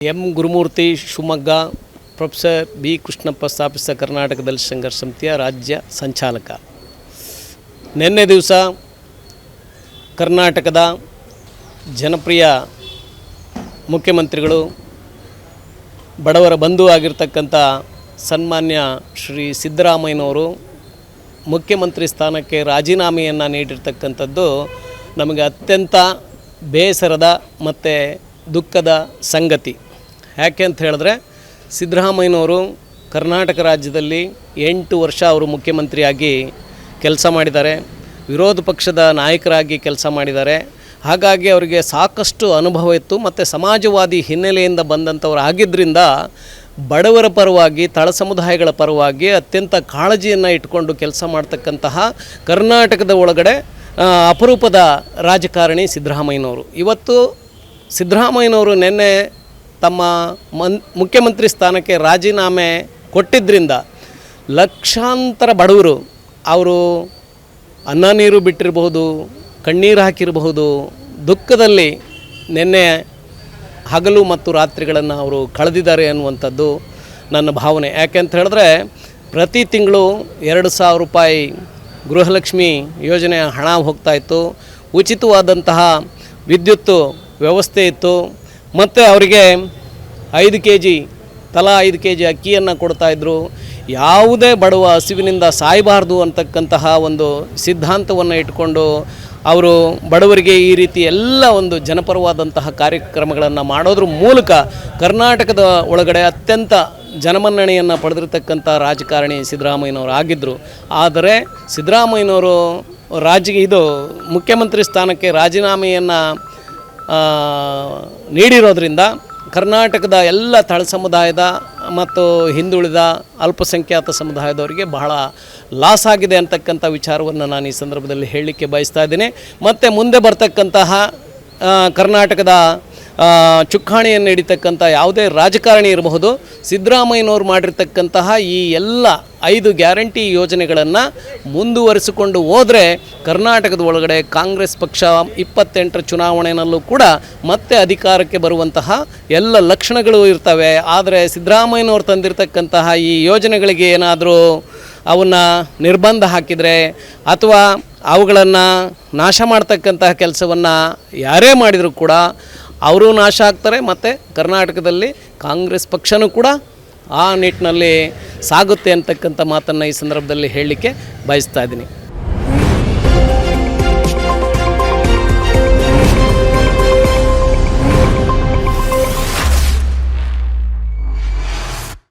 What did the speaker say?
M Gurumurthy Shivamogga, professor B Krishnappa ಸ್ಥಾಪಿಸಿದ ಕರ್ನಾಟಕ ದಲಿತ ಸಂಘರ್ಷ ಸಮಿತಿಯ ರಾಜ್ಯ ಸಂಚಾಲಕ. ನಿನ್ನೆ ದಿವಸ ಕರ್ನಾಟಕದ ಜನಪ್ರಿಯ ಮುಖ್ಯಮಂತ್ರಿಗಳು, ಬಡವರ ಬಂಧು ಆಗಿರ್ತಕ್ಕಂಥ ಸನ್ಮಾನ್ಯ ಶ್ರೀ ಸಿದ್ದರಾಮಯ್ಯನವರು ಮುಖ್ಯಮಂತ್ರಿ ಸ್ಥಾನಕ್ಕೆ ರಾಜೀನಾಮೆಯನ್ನು ನೀಡಿರ್ತಕ್ಕಂಥದ್ದು ನಮಗೆ ಅತ್ಯಂತ ಬೇಸರದ ಮತ್ತು ದುಃಖದ ಸಂಗತಿ. ಯಾಕೆ ಅಂತ ಹೇಳಿದ್ರೆ, ಸಿದ್ದರಾಮಯ್ಯನವರು ಕರ್ನಾಟಕ ರಾಜ್ಯದಲ್ಲಿ 8 ವರ್ಷ ಅವರು ಮುಖ್ಯಮಂತ್ರಿಯಾಗಿ ಕೆಲಸ ಮಾಡಿದ್ದಾರೆ, ವಿರೋಧ ಪಕ್ಷದ ನಾಯಕರಾಗಿ ಕೆಲಸ ಮಾಡಿದ್ದಾರೆ. ಹಾಗಾಗಿ ಅವರಿಗೆ ಸಾಕಷ್ಟು ಅನುಭವ ಇತ್ತು ಮತ್ತು ಸಮಾಜವಾದಿ ಹಿನ್ನೆಲೆಯಿಂದ ಬಂದಂಥವ್ರು ಆಗಿದ್ದರಿಂದ ಬಡವರ ಪರವಾಗಿ, ತಳ ಸಮುದಾಯಗಳ ಪರವಾಗಿ ಅತ್ಯಂತ ಕಾಳಜಿಯನ್ನು ಇಟ್ಕೊಂಡು ಕೆಲಸ ಮಾಡ್ತಕ್ಕಂತಹ ಕರ್ನಾಟಕದ ಒಳಗಡೆ ಅಪರೂಪದ ರಾಜಕಾರಣಿ ಸಿದ್ದರಾಮಯ್ಯನವರು. ಇವತ್ತು ಸಿದ್ದರಾಮಯ್ಯನವರು ನಿನ್ನೆ ತಮ್ಮ ಮುಖ್ಯಮಂತ್ರಿ ಸ್ಥಾನಕ್ಕೆ ರಾಜೀನಾಮೆ ಕೊಟ್ಟಿದ್ದರಿಂದ ಲಕ್ಷಾಂತರ ಬಡವರು ಅವರು ಅನ್ನ ನೀರು ಬಿಟ್ಟಿರಬಹುದು, ಕಣ್ಣೀರು ಹಾಕಿರಬಹುದು, ದುಃಖದಲ್ಲಿ ನಿನ್ನೆ ಹಗಲು ಮತ್ತು ರಾತ್ರಿಗಳನ್ನು ಅವರು ಕಳೆದಿದ್ದಾರೆ ಅನ್ನುವಂಥದ್ದು ನನ್ನ ಭಾವನೆ. ಯಾಕೆ ಅಂತ ಹೇಳಿದ್ರೆ, ಪ್ರತಿ ತಿಂಗಳು 2,000 ರೂಪಾಯಿ ಗೃಹಲಕ್ಷ್ಮಿ ಯೋಜನೆಯ ಹಣ ಹೋಗ್ತಾಯಿತ್ತು, ಉಚಿತವಾದಂತಹ ವಿದ್ಯುತ್ತು ವ್ಯವಸ್ಥೆ ಇತ್ತು, ಮತ್ತು ಅವರಿಗೆ 5 kg ತಲಾ 5 kg ಅಕ್ಕಿಯನ್ನು ಕೊಡ್ತಾಯಿದ್ರು. ಯಾವುದೇ ಬಡವ ಹಸಿವಿನಿಂದ ಸಾಯಬಾರ್ದು ಅಂತಕ್ಕಂತಹ ಒಂದು ಸಿದ್ಧಾಂತವನ್ನು ಇಟ್ಕೊಂಡು ಅವರು ಬಡವರಿಗೆ ಈ ರೀತಿ ಎಲ್ಲ ಒಂದು ಜನಪರವಾದಂತಹ ಕಾರ್ಯಕ್ರಮಗಳನ್ನು ಮಾಡೋದ್ರ ಮೂಲಕ ಕರ್ನಾಟಕದ ಒಳಗಡೆ ಅತ್ಯಂತ ಜನಮನ್ನಣೆಯನ್ನು ಪಡೆದಿರ್ತಕ್ಕಂಥ ರಾಜಕಾರಣಿ ಸಿದ್ದರಾಮಯ್ಯನವರು ಆಗಿದ್ದರು. ಆದರೆ ಸಿದ್ದರಾಮಯ್ಯನವರು ಮುಖ್ಯಮಂತ್ರಿ ಸ್ಥಾನಕ್ಕೆ ರಾಜೀನಾಮೆಯನ್ನು ನೀಡಿರೋದ್ರಿಂದ ಕರ್ನಾಟಕದ ಎಲ್ಲ ತಳ ಸಮುದಾಯದ ಮತ್ತು ಹಿಂದುಳಿದ ಅಲ್ಪಸಂಖ್ಯಾತ ಸಮುದಾಯದವರಿಗೆ ಬಹಳ ಲಾಸ್ ಆಗಿದೆ ಅಂತಕ್ಕಂಥ ವಿಚಾರವನ್ನು ನಾನು ಈ ಸಂದರ್ಭದಲ್ಲಿ ಹೇಳಲಿಕ್ಕೆ ಬಯಸ್ತಾ ಇದ್ದೀನಿ. ಮತ್ತು ಮುಂದೆ ಬರ್ತಕ್ಕಂತಹ ಕರ್ನಾಟಕದ ಚುಕ್ಕಾಣಿಯನ್ನು ಹಿಡಿತಕ್ಕಂಥ ಯಾವುದೇ ರಾಜಕಾರಣಿ ಇರಬಹುದು, ಸಿದ್ದರಾಮಯ್ಯನವರು ಮಾಡಿರ್ತಕ್ಕಂತಹ ಈ ಎಲ್ಲ 5 ಗ್ಯಾರಂಟಿ ಯೋಜನೆಗಳನ್ನು ಮುಂದುವರಿಸಿಕೊಂಡು ಹೋದರೆ ಕರ್ನಾಟಕದ ಒಳಗಡೆ ಕಾಂಗ್ರೆಸ್ ಪಕ್ಷ 28ರ ಚುನಾವಣೆಯಲ್ಲೂ ಕೂಡ ಮತ್ತೆ ಅಧಿಕಾರಕ್ಕೆ ಬರುವಂತಹ ಎಲ್ಲ ಲಕ್ಷಣಗಳು ಇರ್ತವೆ. ಆದರೆ ಸಿದ್ದರಾಮಯ್ಯನವರು ತಂದಿರತಕ್ಕಂತಹ ಈ ಯೋಜನೆಗಳಿಗೆ ಏನಾದರೂ ಅವನ್ನು ನಿರ್ಬಂಧ ಹಾಕಿದರೆ ಅಥವಾ ಅವುಗಳನ್ನು ನಾಶ ಮಾಡ್ತಕ್ಕಂತಹ ಕೆಲಸವನ್ನು ಯಾರೇ ಮಾಡಿದರೂ ಕೂಡ ಅವರು ನಾಶ ಆಗ್ತಾರೆ, ಮತ್ತು ಕರ್ನಾಟಕದಲ್ಲಿ ಕಾಂಗ್ರೆಸ್ ಪಕ್ಷನೂ ಕೂಡ ಆ ನಿಟ್ಟಿನಲ್ಲಿ ಸಾಗುತ್ತೆ ಅಂತಕ್ಕಂಥ ಮಾತನ್ನು ಈ ಸಂದರ್ಭದಲ್ಲಿ ಹೇಳಲಿಕ್ಕೆ ಬಯಸ್ತಾ ಇದ್ದೀನಿ.